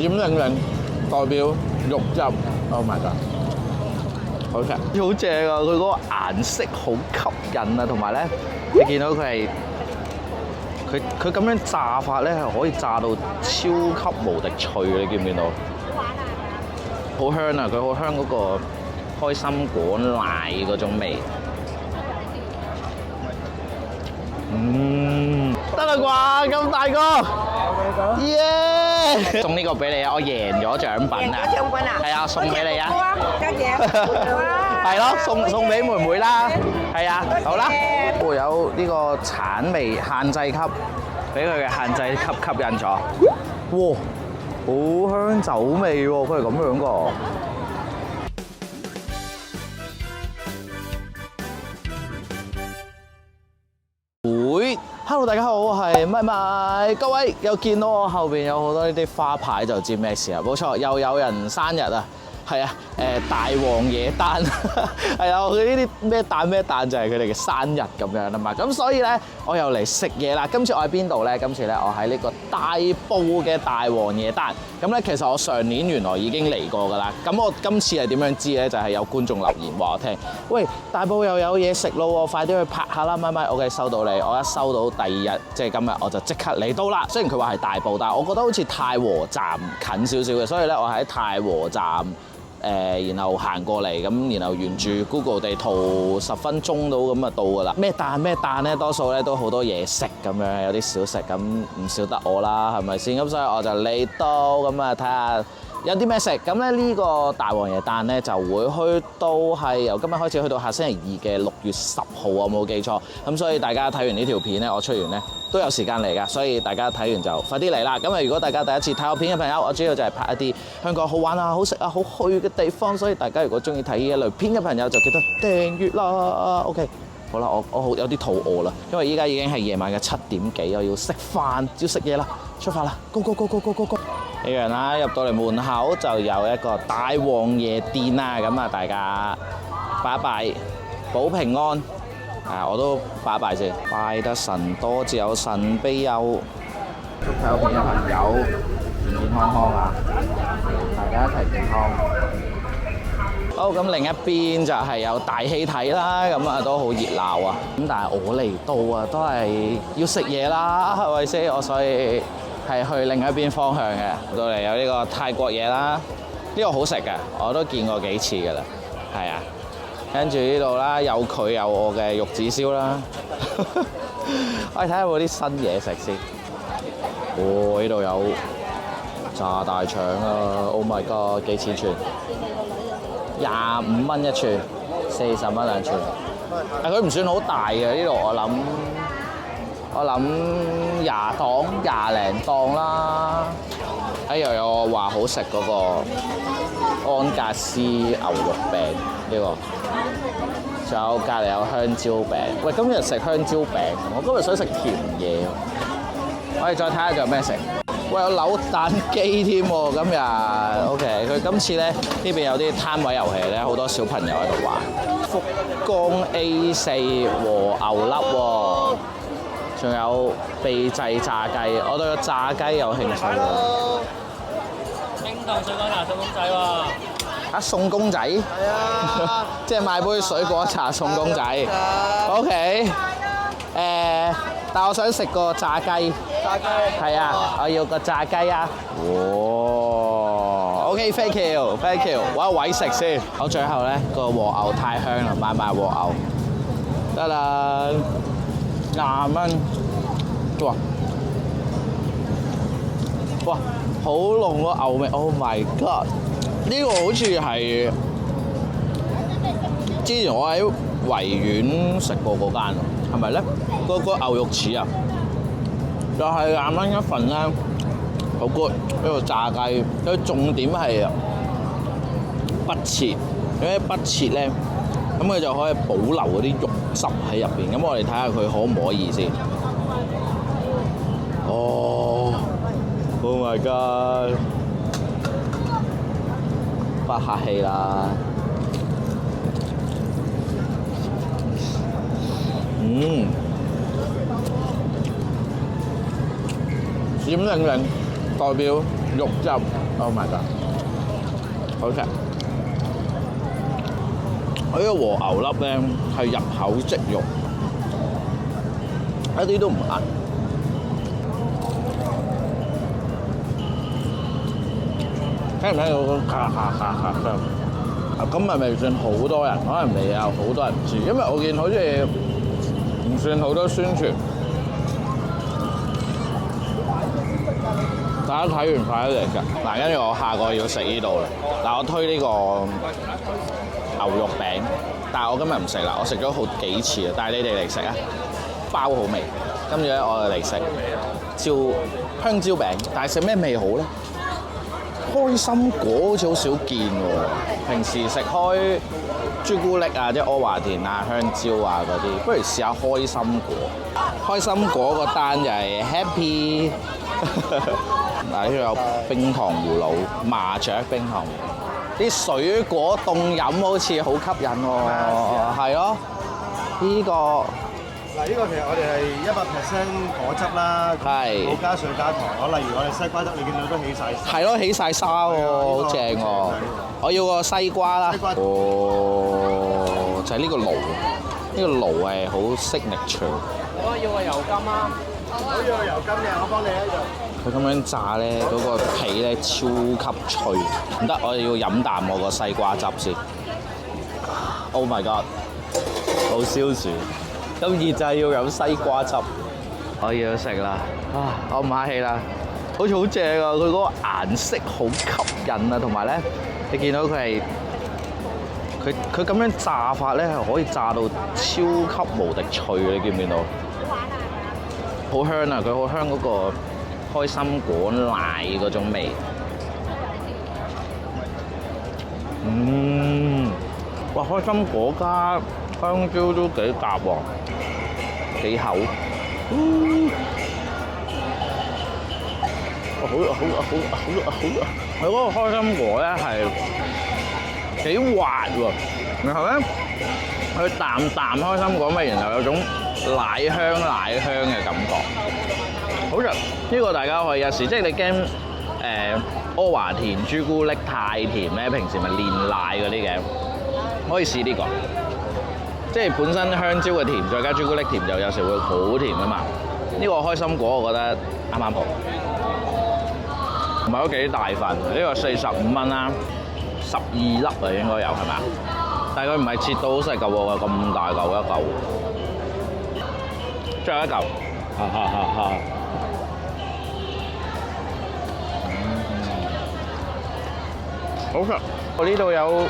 閃靈靈代表肉汁 ，Oh my god！ 好食，好正啊！佢嗰個顏色好吸引啊，同埋咧，你見到佢咁樣炸法咧，係可以炸到超級無敵脆，你見唔見到？好香啊！佢好香嗰個開心果奶嗰種味。得啦啩，咁大個，耶！送呢個俾你啊！我贏咗獎品啊！贏咗獎品啊！係啊，送俾你啊！多謝。係咯，送俾妹妹啦。係啊，好啦。會有呢個橙味限制級，俾佢嘅限制級吸引咗。哇，好香酒味喎！佢係咁樣噶。Hello， 大家好，我係咪咪，各位又見到我後邊有好多呢啲花牌，就知咩事啊？冇錯，又有人生日啊！係啊，大王椰蛋係啊，佢呢啲咩蛋就係佢哋嘅生日咁樣啊嘛。咁所以咧，我又嚟食嘢啦。今次我喺邊度咧？今次咧，我喺呢個大埔嘅大王椰蛋。咁咧，其實我上年原來已經嚟過㗎啦。咁我今次係點樣知咧？就係有觀眾留言話我聽，喂，大埔又有嘢食咯，快啲去拍下啦！咪，OK，收到你。我一收到第二日，即係今日，我就即刻嚟到啦。雖然佢話係大埔，但係我覺得好似太和站近少少嘅，所以咧，我喺太和站。然後行過嚟咁，然後沿住 Google 地圖10分鐘到咁就到㗎啦。咩蛋咧，多數咧都好多嘢食咁樣，有啲小食咁唔少得我啦，係咪先？咁所以我就嚟到咁啊，睇下有啲咩食。咁咧呢個大王椰蛋咧就會去到係由今日開始去到下星期2嘅6月10號，我冇記錯。咁所以大家睇完呢條片咧，我出完咧都有時間嚟㗎，所以大家睇完就快啲嚟啦。咁啊，如果大家第一次睇我片嘅朋友，我主要就係拍一啲香港好玩啊、好食啊、好去嘅地方，所以大家如果中意睇呢一類片嘅朋友，就記得訂閱啦。OK， 好啦，我好有啲肚餓啦，因為依家已經係夜晚嘅7點幾，我要食飯，要食嘢啦，出發啦 ！Go！ 一樣啦，入到嚟門口就有一個大王椰店啊，咁啊，大家拜一拜，保平安。我都拜一拜先，拜得神多，自有神庇佑。祝睇我片嘅朋友健健康康啊！大家一齊健康。好，咁另一邊就係有大戲睇啦，咁啊都好熱鬧啊。咁但係我嚟到啊，都係要食嘢啦，係咪先？我所以係去另一邊方向嘅。到嚟有呢個泰國嘢啦，呢個好食嘅，我都見過幾次㗎啦，係啊。跟住呢度啦，有佢有我嘅玉子燒啦。我哋睇下有冇啲新嘢食先。呢度有炸大腸啊 ！Oh my god， 幾錢串？25蚊一串，40蚊兩串。佢唔算好大嘅，呢度我諗20檔20零檔啦。又有話好食嗰個安格斯牛肉餅呢個。仲有隔離有香蕉餅，喂，今日食香蕉餅，我今日想食甜嘢。我哋再睇下仲有咩食。喂，有扭蛋機添喎，今日 OK。佢今次咧呢邊有啲攤位遊戲咧，好多小朋友喺度玩。福岡 A4 和牛粒喎，仲有秘製炸雞，我對個炸雞有興趣喎。冰凍水果茶送公仔喎。送公仔？係啊，即係買杯水果茶送公仔。OK，但我想食個炸雞。炸雞。係啊，我要個炸雞啊。哇 ！OK，thank you，thank you。我有位食先。我最後咧個和牛太香啦，買埋和牛。得啦，20蚊。哇，好濃個牛味 ！Oh my god！呢個好似係之前我喺維園食過嗰間，係咪咧？個牛肉翅啊，就係20蚊一份咧，好 good。呢個炸雞，佢重點係不切，因為不切咧，咁佢就可以保留嗰啲肉汁喺入邊。咁我哋睇下佢可唔可以先。Oh my god！不客氣啦，閃靈靈代表肉汁 ，Oh my god， 好食！我呢個和牛粒咧係入口即肉，一啲都唔硬。聽唔聽到嗰咔咔咔咔聲？咁咪未算好多人，可能未有好多人知，因為我見好似唔算好多宣傳。大家睇完快啲嚟㗎！嗱，跟住我下個要食呢度啦。嗱，我推呢個牛肉餅，但係我今日唔食啦，我食咗好幾次啦。但係你哋嚟食啊，包好味。跟住咧，我就嚟食香蕉餅，但係食咩味好咧？開心果好似好少見喎，平時食開朱古力啊，即係阿華田啊、香蕉啊嗰啲，不如試下開心果。開心果個單就係 Happy。嗱，呢度有冰糖葫蘆、麻雀冰糖葫蘆，啲水果凍飲好似好吸引喎。係咯，呢個嗱，呢個其實我哋係100%果汁啦，冇加水加糖。例如我哋西瓜汁，你見到都起晒沙。係咯，起晒沙喎，好正喎！我要個西瓜啦。哦，就係呢個爐，呢個爐係好signature。我要個油甘啊！我要個油甘嘅，我幫你一樣。佢咁樣炸咧，嗰個皮咧超級脆。唔得，我要飲啖我個西瓜汁先。Oh my god！ 好消暑。咁熱就係要飲西瓜汁。我要食啦！啊，我唔客氣啦。好似好正啊！佢嗰個顏色好吸引啊，同埋咧，你見到佢係佢咁樣炸法咧，係可以炸到超級無敵脆嘅，你見唔見到？好香啊！佢好香嗰個開心果奶嗰種味。哇！開心果加香蕉都幾夾喎，幾厚。好啊！佢嗰個開心果咧係幾滑喎，然後咧佢淡開心果味，然後有種奶香嘅感覺，好食。呢個大家可以有時，即係你驚阿華田朱古力太甜咧，平時咪煉奶嗰啲嘅，可以試呢個。即係本身香蕉嘅甜，再加朱古力甜，就有時會好甜啊嘛。呢個開心果我覺得啱啱好，唔係都幾大份。呢個45蚊啦，12粒啊應該有係咪啊？但係佢唔係切到好細嚿喎，咁大嚿一嚿。最後一嚿，好食！我呢度有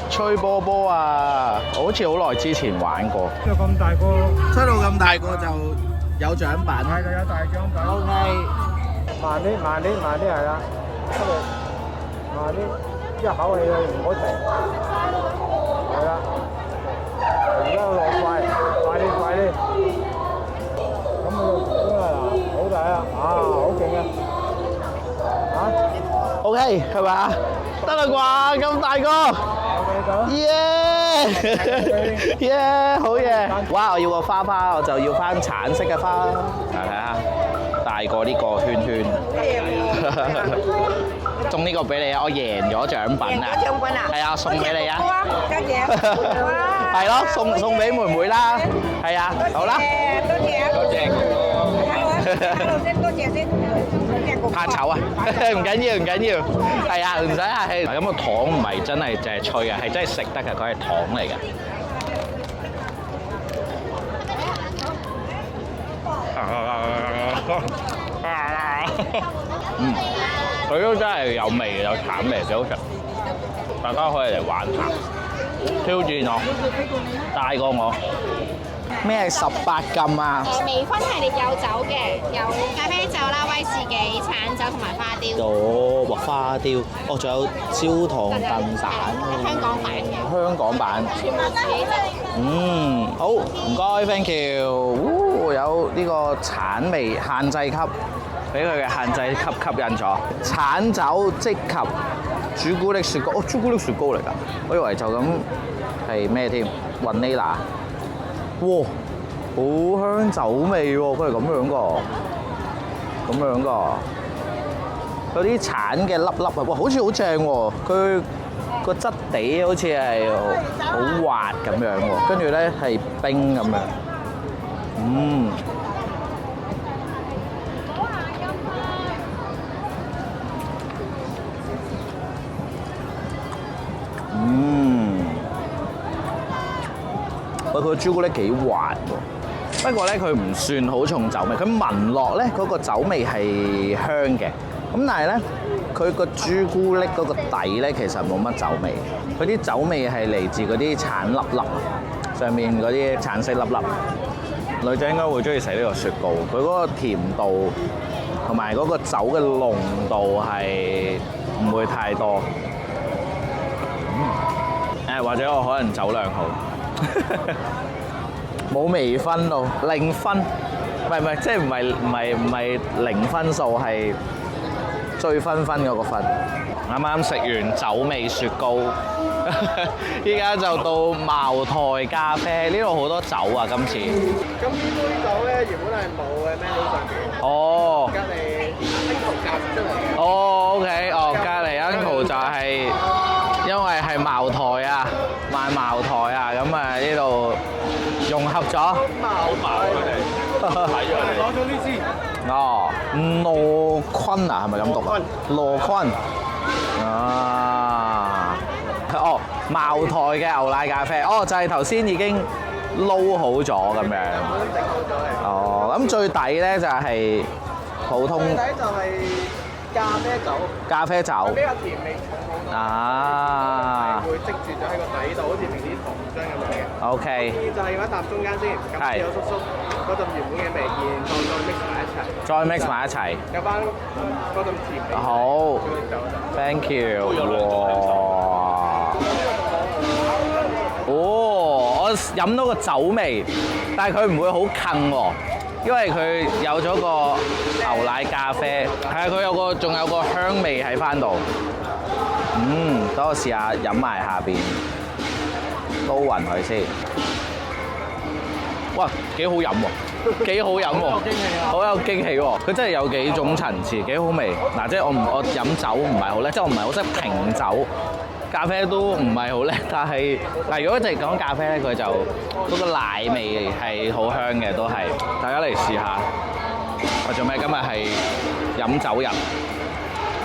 吹波波啊，我好似好耐之前玩過。即係咁大個，吹到咁大個就有獎品。係就有大獎品。OK， 慢啲係啦，慢啲，一口氣唔好停。係啦，而家落快啲。咁啊嗱，好大啊，好勁啊，OK 係嘛？得啦啩，咁大個，耶，好嘢！哇，我要個花，我就要翻橙色嘅花。睇下，大過呢個圈。送呢個俾你啊！我贏咗獎品啊！獎品啊！係啊，送俾你啊！多謝。係咯，送俾妹妹啦。係啊，好啦。多謝。多謝先。怕醜啊？唔緊要。係啊，唔使客氣。咁個糖唔係真係淨係脆嘅，係真係食得嘅，佢係糖嚟嘅。佢都真係有味，有橙味，幾好食。大家可以嚟玩下，挑戰我，大過我。咩係18禁啊？微醺系列有酒嘅，有咖啡酒啦、威士忌、橙酒同埋花雕。有花雕，仲有焦糖燉蛋。香港版嘅。香港版。全部自己整。好，唔該 ，thank you。有呢個橙味限制級，俾佢嘅限制級吸引咗。橙酒即及朱古力雪糕，朱古力雪糕嚟㗎，我以為就咁係咩添？雲呢拿。哇，好香酒味喎！佢係咁樣㗎，嗰啲橙嘅粒粒啊，哇，好似好正喎！佢個質地好似係好滑咁樣喎，跟住咧係冰咁樣，喂，佢個朱古力幾滑喎，不過咧佢唔算好重酒味，佢聞落咧嗰個酒味係香嘅，咁但係咧佢個朱古力嗰個底咧其實冇乜酒味，佢啲酒味係嚟自嗰啲橙粒粒上面嗰啲橙色粒粒。女仔應該會中意食呢個雪糕，佢嗰個甜度同埋嗰個酒嘅濃度係唔會太多。或者我可能酒量好。冇微分到0分，唔係，即係唔係0分數，係醉醺醺嗰個分。啱啱食完酒味雪糕，依家就到茅台咖啡，呢度好多酒啊！今次。咁呢杯酒咧原本係冇嘅 menu 上邊。哦。隔離 Uncle 夾出嚟嘅。哦 ，OK， 哦，隔離 Uncle 就係因為係茅台啊，賣茅台啊，咁啊呢度融合咗。茅佢哋。攞咗呢支。哦，羅坤啊，係咪咁讀啊？羅坤。啊！哦，茅台嘅牛奶咖啡，哦，就係頭先已經撈好咗咁樣。整好咗嘅。哦，咁最底咧就係普通。最底就係咖啡酒。咖啡酒。比較甜味重好多。啊！會積住咗喺個底度，好似平啲糖漿咁樣嘅。OK。就係用一啖中間先，咁有叔叔嗰陣原本嘅味，然後再 mix 埋一齊。再 mix 埋一齊。有翻嗰陣甜味。好。Thank you。哇！哦，我飲到個酒味，但係佢唔會好近喎，因為佢有咗個牛奶咖啡，係啊，佢仲有個香味喺翻度。等我試下飲埋下邊，撈勻佢先。哇，幾好飲喎！幾好飲喎，好有驚喜喎！佢真係有幾種層次，幾好味。嗱，即係我飲酒唔係好叻，即係我唔係好識評酒，咖啡都唔係好叻。但係嗱，如果淨係講咖啡咧，佢就嗰個奶味係好香嘅，都係。大家嚟試下。我做咩？今日係飲酒日，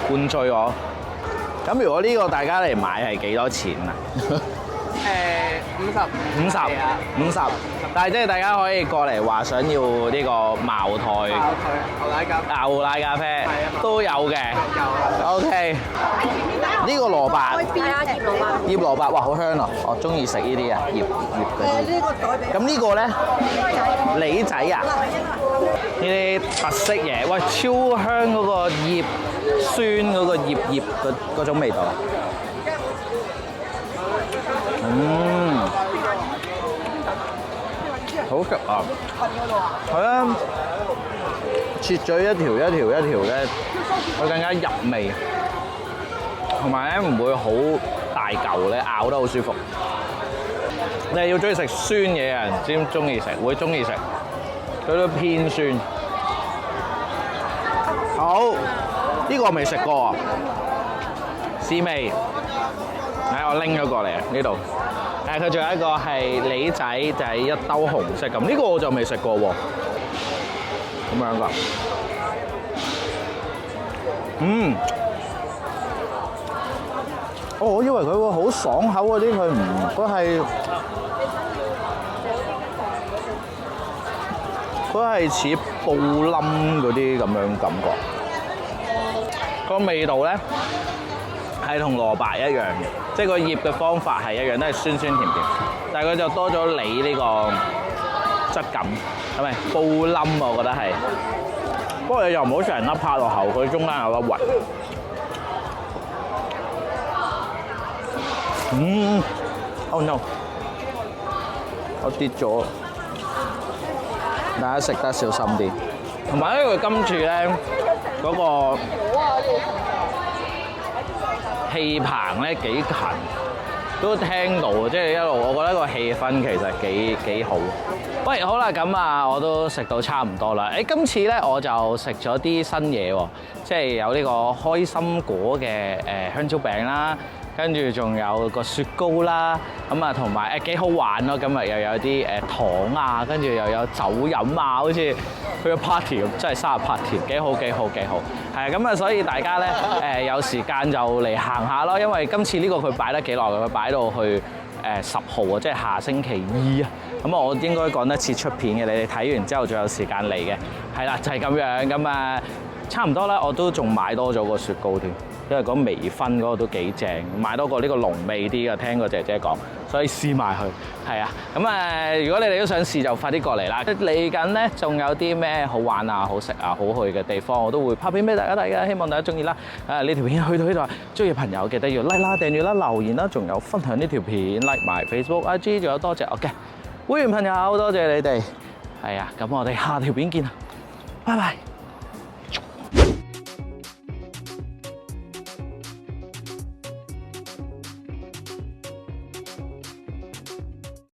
灌醉我。咁如果呢個大家嚟買係幾多錢啊？50，但係即係大家可以過嚟話想要呢個茅台牛奶咖啡都有嘅。OK， 呢個蘿蔔，醃蘿蔔，哇，好香啊！我中意食呢啲啊，醃嗰啲。咁呢個咧，梨仔啊，呢啲特色嘢，喂，超香嗰個醃酸嗰個醃嗰種味道。好食啊！係啊，切咗一條咧，佢更加入味，同埋咧唔會好大嚿咧，咬得好舒服。你係要中意食酸嘢嘅人先中意食，會中意食。佢都偏酸。好，呢個我未食過啊，試味。我拎咗過嚟啊，呢度。佢仲有一個係梨仔，就係一兜紅色咁。呢個我就未食過喎。咁樣㗎。我以為佢會好爽口嗰啲，佢唔，佢係似布冧嗰啲咁樣感覺。個味道咧係同蘿蔔一樣嘅，即係個醃嘅方法係一樣，都係酸酸甜甜，但係佢就多咗梨呢個質感，係咪布冧？我覺得係，不過你又唔好成粒拍落口，佢中間有粒核。Oh no！ 我跌咗，大家食得小心啲。同埋咧，佢今次咧嗰個氣棚咧幾近，都聽到，即係一路我覺得個氣氛其實幾好。喂，好啦，咁啊，我都食到差唔多啦。今次咧我就食咗啲新嘢喎，即係有呢個開心果嘅香蕉餅啦。跟住仲有個雪糕啦，咁啊同埋幾好玩咯！今日又有啲糖啊，跟住又有酒飲啊，好似去個 party 咁，真係生日 party， 幾好。係啊，咁啊，所以大家咧有時間就嚟行下咯，因為今次呢個佢擺得幾耐嘅，佢擺到去10號啊，即係下星期2啊。咁啊，我應該趕得切出片嘅，你哋睇完之後仲有時間嚟嘅。係啦，就係咁樣。咁啊，差唔多啦，我都仲買多咗個雪糕添。因為嗰微醺嗰個都幾正，買多個呢個濃味啲嘅，聽個姐姐講，所以試埋佢。係啊，咁如果你哋都想試就快啲過嚟啦。嚟緊咧，仲有啲咩好玩啊、好食啊、好去嘅地方，我都會拍片俾大家睇嘅，希望大家中意啦。呢條片去到呢度，中意嘅朋友記得要 like 啦、訂閱啦、留言啦，仲有分享呢條片 like 埋 Facebook、IG， 仲有多謝我嘅會員朋友，多謝你哋。係啊，咁我哋下條片見啦，拜拜。